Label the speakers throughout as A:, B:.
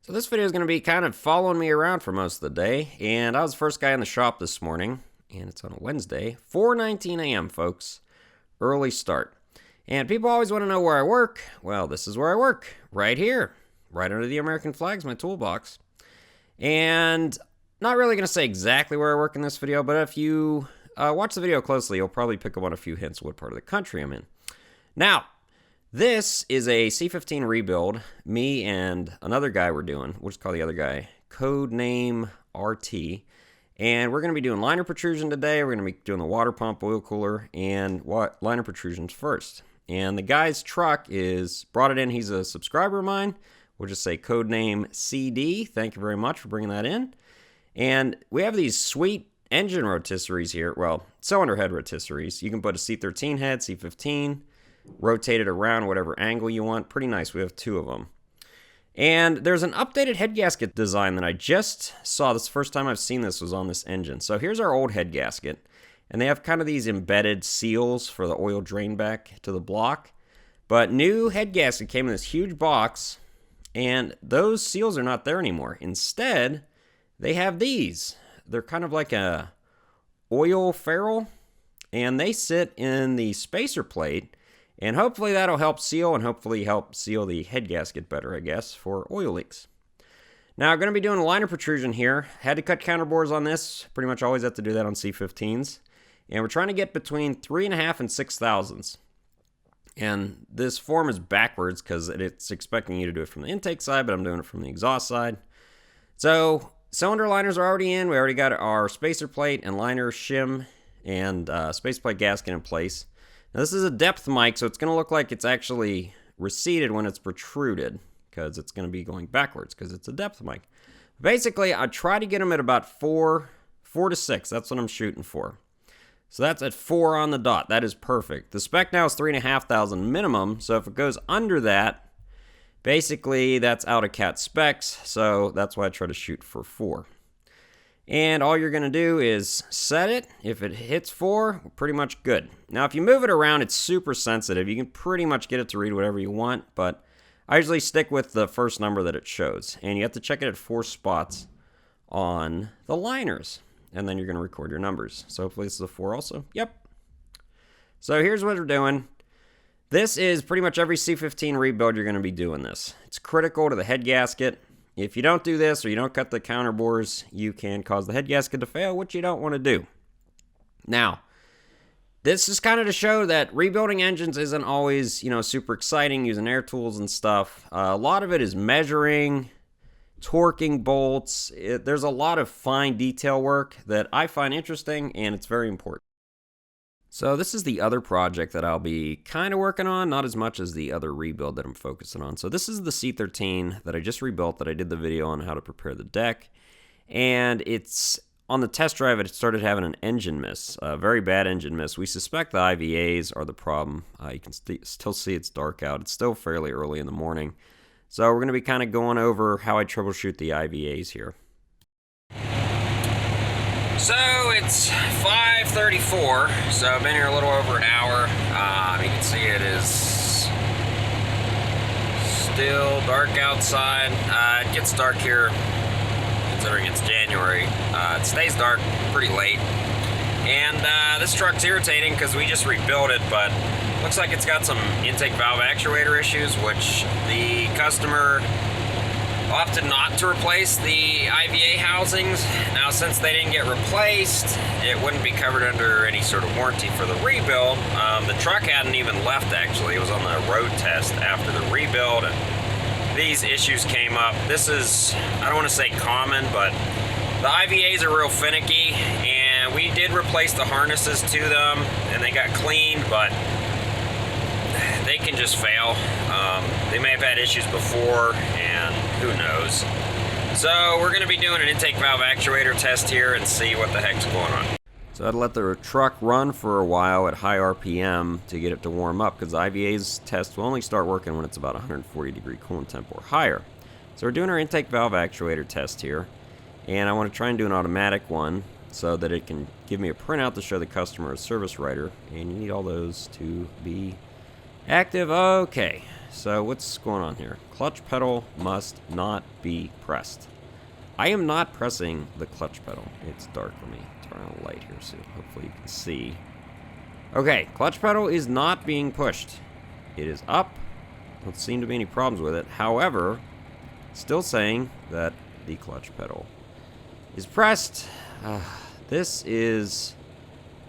A: So this video is going to be kind of following me around for most of the day, and I was the first guy in the shop this morning, and it's on a Wednesday, 4:19 a.m. folks, early start. And people always want to know where I work. Well, this is where I work, right here, right under the American flags, my toolbox. And not really going to say exactly where I work in this video, but if you watch the video closely, you'll probably pick up on a few hints of what part of the country I'm in. Now, this is a C-15 rebuild. Me and another guy we're doing. We'll just call the other guy Codename RT. And we're going to be doing liner protrusion today. We're going to be doing the water pump, oil cooler, and liner protrusions first. And the guy's truck is brought it in. He's a subscriber of mine. We'll just say Codename CD. Thank you very much for bringing that in. And we have these sweet engine rotisseries here. Well, cylinder head rotisseries. You can put a C13 head, C15, rotate it around whatever angle you want. Pretty nice. We have two of them. And there's an updated head gasket design that I just saw. This is the first time I've seen this was on this engine. So here's our old head gasket. And they have kind of these embedded seals for the oil drain back to the block. But new head gasket came in this huge box, and those seals are not there anymore. Instead, they have these. They're kind of like a oil ferrule, and they sit in the spacer plate. And hopefully that'll help seal and hopefully help seal the head gasket better, I guess, for oil leaks. Now, I'm going to be doing a liner protrusion here. Had to cut counterbores on this. Pretty much always have to do that on C-15s. And we're trying to get between 3.5 and 6 thousandths. And this form is backwards because it's expecting you to do it from the intake side, but I'm doing it from the exhaust side. So, cylinder liners are already in. We already got our spacer plate and liner shim and spacer plate gasket in place. Now, this is a depth mic, so it's going to look like it's actually receded when it's protruded because it's going to be going backwards because it's a depth mic. Basically, I try to get them at about 4 to 6. That's what I'm shooting for. So that's at 4 on the dot. That is perfect. The spec now is 3,500 minimum, so if it goes under that, basically that's out of cat specs, so that's why I try to shoot for 4. And all you're going to do is set it. If it hits 4, we're pretty much good. Now, if you move it around, it's super sensitive. You can pretty much get it to read whatever you want, but I usually stick with the first number that it shows. And you have to check it at 4 spots on the liners. And then you're going to record your numbers. So hopefully this is a 4 also. Yep. So here's what we're doing. This is pretty much every C-15 rebuild you're going to be doing this. It's critical to the head gasket. If you don't do this or you don't cut the counterbores, you can cause the head gasket to fail, which you don't want to do. Now, this is kind of to show that rebuilding engines isn't always, super exciting using air tools and stuff. A lot of it is measuring, torquing bolts. There's a lot of fine detail work that I find interesting, and it's very important. So this is the other project that I'll be kind of working on, not as much as the other rebuild that I'm focusing on. So this is the C13 that I just rebuilt that I did the video on how to prepare the deck. And it's on the test drive, it started having an engine miss, a very bad engine miss. We suspect the IVAs are the problem. You can still see it's dark out. It's still fairly early in the morning. So we're going to be kind of going over how I troubleshoot the IVAs here. So it's 5:34, so I've been here a little over an hour. You can see it is still dark outside. It gets dark here, considering it's January. It stays dark pretty late. And this truck's irritating because we just rebuilt it, but looks like it's got some intake valve actuator issues, which the customer opted not to replace the IVA housings. Now, since they didn't get replaced, it wouldn't be covered under any sort of warranty for the rebuild. The truck hadn't even left, actually. It was on the road test after the rebuild, and these issues came up. This is, I don't want to say common, but the IVAs are real finicky, and we did replace the harnesses to them, and they got cleaned, but they can just fail. They may have had issues before, and who knows. So we're going to be doing an intake valve actuator test here and see what the heck's going on. So I'd let the truck run for a while at high RPM to get it to warm up, because the IVA's test will only start working when it's about 140 degree coolant temp or higher. So we're doing our intake valve actuator test here, and I want to try and do an automatic one so that it can give me a printout to show the customer a service writer, and you need all those to be Active, okay. So what's going on here? Clutch pedal must not be pressed. I am not pressing the clutch pedal. It's dark. Let me turn on the light here so hopefully you can see. Okay, clutch pedal is not being pushed. It is up. Don't seem to be any problems with it. However, still saying that the clutch pedal is pressed. This is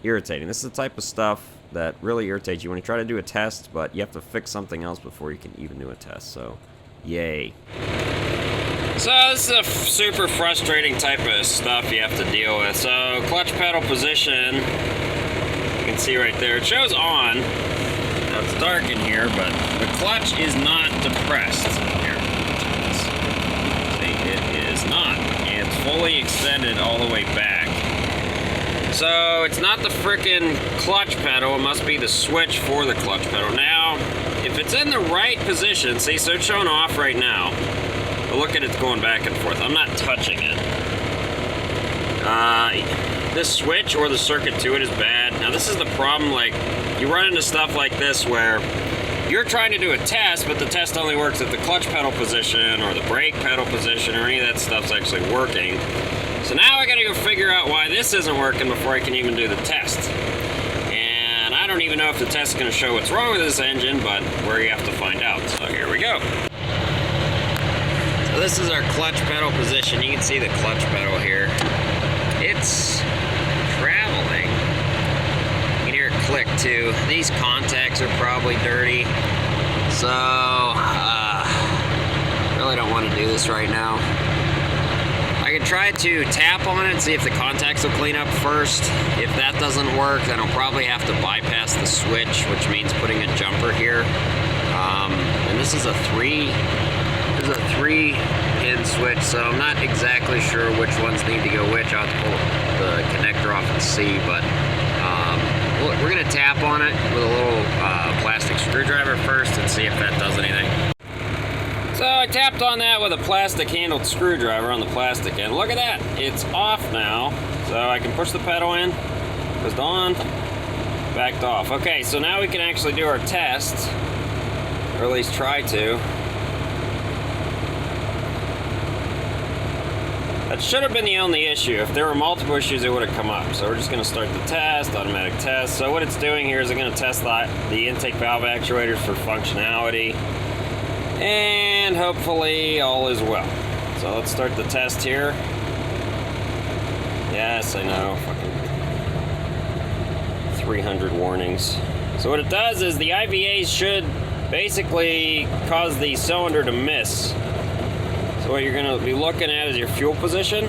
A: irritating. This is the type of stuff that really irritates you when you try to do a test, but you have to fix something else before you can even do a test. So, yay. So this is a super frustrating type of stuff you have to deal with. So clutch pedal position, you can see right there, it shows on. Now it's dark in here, but the clutch is not depressed. Here, see, it is not. And it's fully extended all the way back. So it's not the frickin' clutch pedal, it must be the switch for the clutch pedal. Now, if it's in the right position, see, so it's showing off right now. But look at it going back and forth. I'm not touching it. This switch or the circuit to it is bad. Now this is the problem, like, you run into stuff like this where you're trying to do a test, but the test only works if the clutch pedal position or the brake pedal position or any of that stuff's actually working. So now I gotta go figure out why this isn't working before I can even do the test. And I don't even know if the test is gonna show what's wrong with this engine, but where you have to find out. So here we go. So this is our clutch pedal position. You can see the clutch pedal here. It's traveling. You can hear it click too. These contacts are probably dirty. So, really don't want to do this right now. I can try to tap on it and see if the contacts will clean up first. If that doesn't work, then I'll probably have to bypass the switch, which means putting a jumper here. And this is a three-pin switch, so I'm not exactly sure which ones need to go which. I'll have to pull the connector off and see, but we're going to tap on it with a little plastic screwdriver first and see if that does anything. So I tapped on that with a plastic handled screwdriver on the plastic end. Look at that, it's off now. So I can push the pedal in, pushed on, backed off. Okay, so now we can actually do our test, or at least try to. That should have been the only issue. If there were multiple issues, it would have come up. So we're just gonna start the test, automatic test. So what it's doing here is it's gonna test the intake valve actuators for functionality. And hopefully all is well. So let's start the test here. Yes, I know, fucking 300 warnings. So what it does is the IVAs should basically cause the cylinder to miss. So what you're gonna be looking at is your fuel position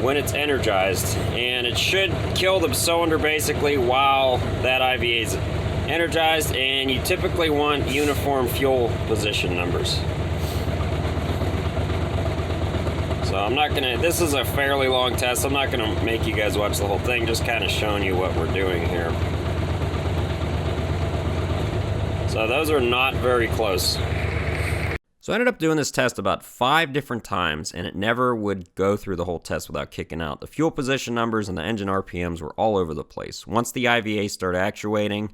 A: when it's energized. And it should kill the cylinder basically while that IVA is energized, and you typically want uniform fuel position numbers. So I'm not gonna, this is a fairly long test, I'm not gonna make you guys watch the whole thing, just kind of showing you what we're doing here. So those are not very close. So I ended up doing this test about 5 different times, and it never would go through the whole test without kicking out. The fuel position numbers and the engine RPMs were all over the place. Once the IVA started actuating,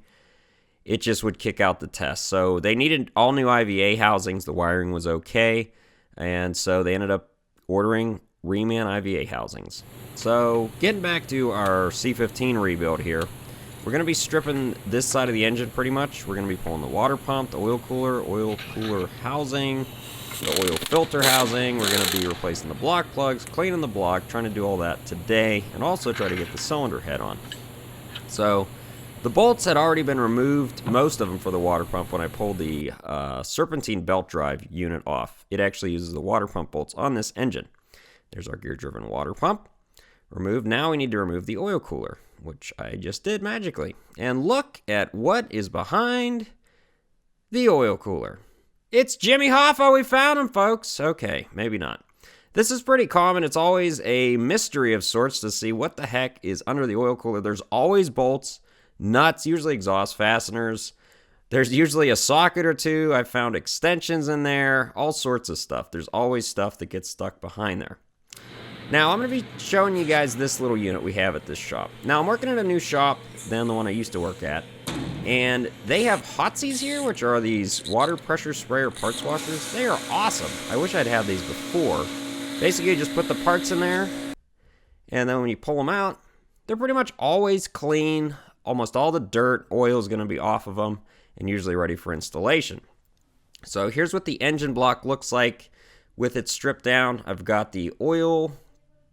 A: it just would kick out the test. So they needed all new IVA housings. The wiring was okay. And so they ended up ordering reman IVA housings. So getting back to our C15 rebuild here, we're going to be stripping this side of the engine pretty much. We're going to be pulling the water pump, the oil cooler housing, the oil filter housing. We're going to be replacing the block plugs, cleaning the block, trying to do all that today, and also try to get the cylinder head on. So the bolts had already been removed, most of them for the water pump, when I pulled the serpentine belt drive unit off. It actually uses the water pump bolts on this engine. There's our gear-driven water pump. Removed. Now we need to remove the oil cooler, which I just did magically. And look at what is behind the oil cooler. It's Jimmy Hoffa. We found him, folks. Okay, maybe not. This is pretty common. It's always a mystery of sorts to see what the heck is under the oil cooler. There's always bolts, nuts, usually exhaust fasteners. There's usually a socket or two. I've found extensions in there, all sorts of stuff. There's always stuff that gets stuck behind there. Now, I'm going to be showing you guys this little unit we have at this shop. Now, I'm working at a new shop than the one I used to work at. And they have Hotseas here, which are these water pressure sprayer parts washers. They are awesome. I wish I'd had these before. Basically, you just put the parts in there, and then when you pull them out, they're pretty much always clean. Almost all the dirt, oil is going to be off of them, and usually ready for installation. So here's what the engine block looks like with it stripped down. I've got the oil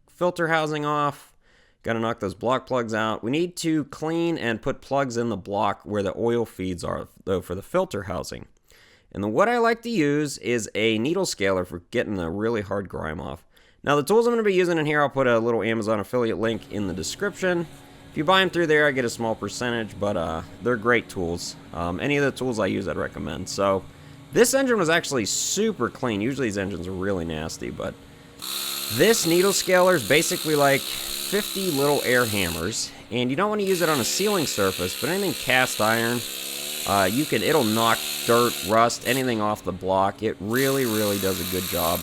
A: filter housing off. Got to knock those block plugs out. We need to clean and put plugs in the block where the oil feeds are, though, for the filter housing. And then what I like to use is a needle scaler for getting the really hard grime off. Now, the tools I'm going to be using in here, I'll put a little Amazon affiliate link in the description. If you buy them through there, I get a small percentage, but they're great tools. Any of the tools I use, I'd recommend. So this engine was actually super clean. Usually these engines are really nasty, but this needle scaler is basically like 50 little air hammers, and you don't want to use it on a sealing surface, but anything cast iron, it'll knock dirt, rust, anything off the block. It really, really does a good job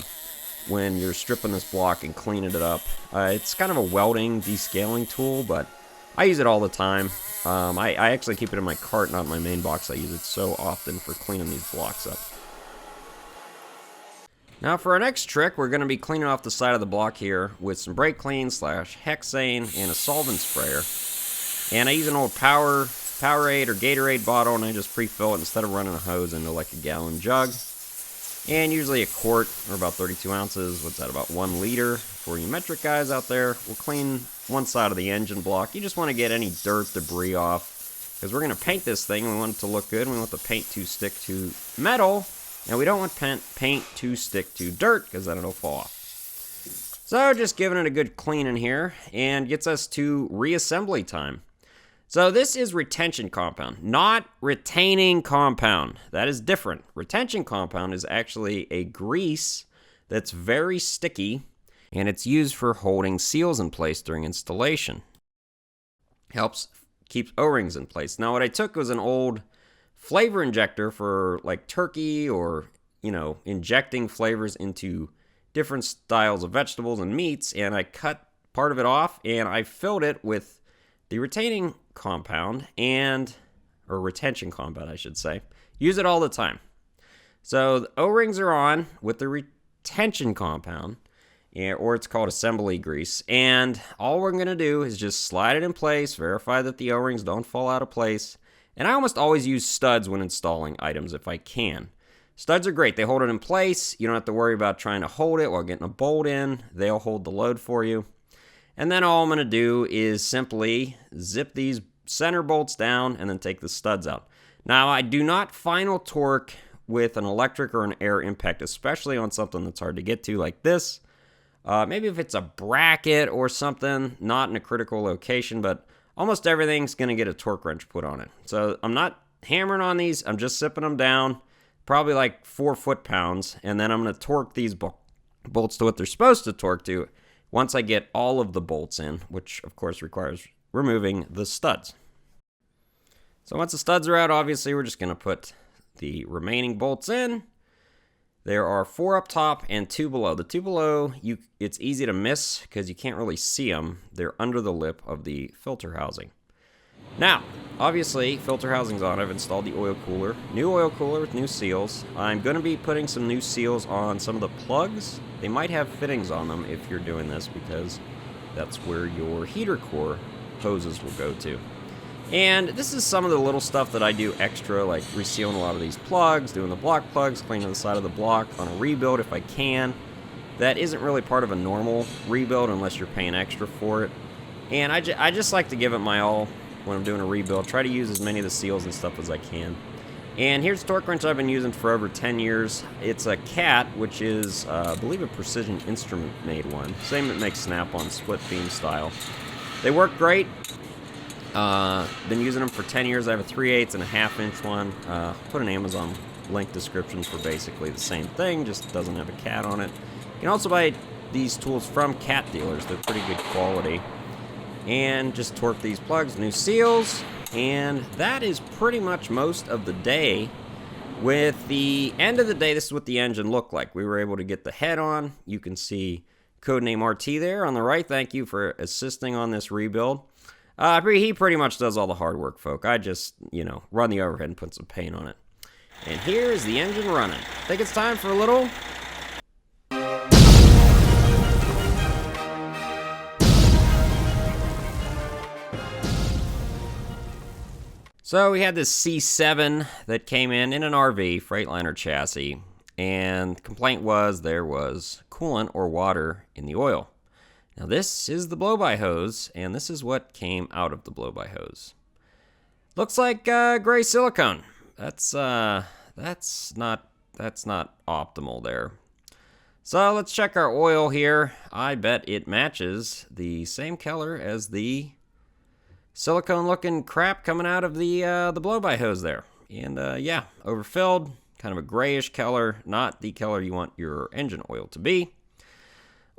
A: when you're stripping this block and cleaning it up. It's kind of a welding, descaling tool, but I use it all the time. I actually keep it in my cart, not in my main box. I use it so often for cleaning these blocks up. Now for our next trick, we're going to be cleaning off the side of the block here with some brake clean / hexane and a solvent sprayer. And I use an old Powerade or Gatorade bottle, and I just pre-fill it instead of running a hose into like a gallon jug. And usually a quart, or about 32 ounces, what's that, about 1 liter. For you metric guys out there, we'll clean one side of the engine block. You just want to get any dirt, debris off, because we're going to paint this thing, and we want it to look good, and we want the paint to stick to metal. Now, we don't want paint to stick to dirt, because then it'll fall off. So, just giving it a good clean in here, and gets us to reassembly time. So, this is retention compound, not retaining compound. That is different. Retention compound is actually a grease that's very sticky, and it's used for holding seals in place during installation. Helps keep O-rings in place. Now, what I took was an old flavor injector for like turkey or, injecting flavors into different styles of vegetables and meats, and I cut part of it off and I filled it with the retaining compound or retention compound, I should say. Use it all the time. So the O-rings are on with the retention compound, or it's called assembly grease, and all we're going to do is just slide it in place, verify that the O-rings don't fall out of place. And I almost always use studs when installing items if I can. Studs are great. They hold it in place. You don't have to worry about trying to hold it while getting a bolt in. They'll hold the load for you. And then all I'm going to do is simply zip these center bolts down and then take the studs out. Now, I do not final torque with an electric or an air impact, especially on something that's hard to get to like this. Maybe if it's a bracket or something, not in a critical location, but almost everything's going to get a torque wrench put on it. So I'm not hammering on these. I'm just zipping them down, probably like 4 foot-pounds. And then I'm going to torque these bolts to what they're supposed to torque to once I get all of the bolts in, which of course requires removing the studs. So once the studs are out, obviously we're just going to put the remaining bolts in. There are 4 up top and 2 below. The 2 below, it's easy to miss because you can't really see them. They're under the lip of the filter housing. Now, obviously, filter housing's on. I've installed the oil cooler. New oil cooler with new seals. I'm going to be putting some new seals on some of the plugs. They might have fittings on them if you're doing this, because that's where your heater core hoses will go to. And this is some of the little stuff that I do extra, like resealing a lot of these plugs, doing the block plugs, cleaning the side of the block on a rebuild if I can. That isn't really part of a normal rebuild unless you're paying extra for it. And I just like to give it my all when I'm doing a rebuild. Try to use as many of the seals and stuff as I can. And here's the torque wrench I've been using for over 10 years. It's a CAT, which is, I believe, a Precision Instrument made one. Same that makes Snap-on, split beam style. They work great. Been using them for 10 years. I have a 3/8 and a 1/2 inch one. Put an Amazon link description for basically the same thing, just doesn't have a CAT on it. You can also buy these tools from CAT dealers. They're pretty good quality. And just torque these plugs, new seals, and that is pretty much most of the day. With the end of the day, this is what the engine looked like. We were able to get the head on. You can see codename RT there on the right. Thank you for assisting on this rebuild. He pretty much does all the hard work, folk. I just, run the overhead and put some paint on it. And here's the engine running. Think it's time for a little... So we had this C7 that came in an RV, Freightliner chassis, and complaint was there was coolant or water in the oil. Now this is the blow-by hose, and this is what came out of the blow-by hose. Looks like gray silicone. That's not optimal there. So let's check our oil here. I bet it matches the same color as the silicone-looking crap coming out of the blow-by hose there. And yeah, overfilled, kind of a grayish color, not the color you want your engine oil to be.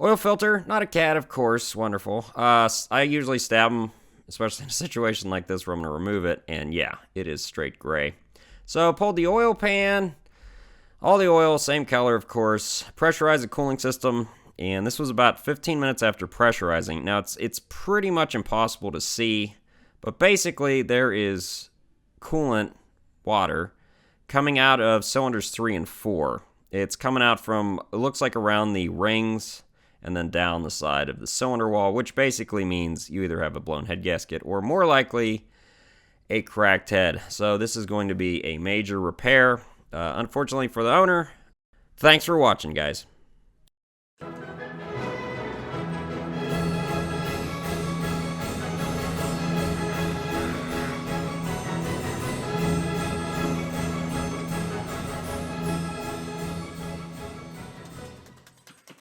A: Oil filter, not a cat, of course, wonderful. I usually stab them, especially in a situation like this where I'm going to remove it, and yeah, it is straight gray. So pulled the oil pan, all the oil, same color, of course. Pressurized the cooling system, and this was about 15 minutes after pressurizing. Now, it's pretty much impossible to see, but basically there is coolant, water, coming out of cylinders 3 and 4. It's coming out from, it looks like around the rings and then down the side of the cylinder wall, which basically means you either have a blown head gasket or more likely a cracked head. So this is going to be a major repair, unfortunately for the owner. Thanks for watching, guys.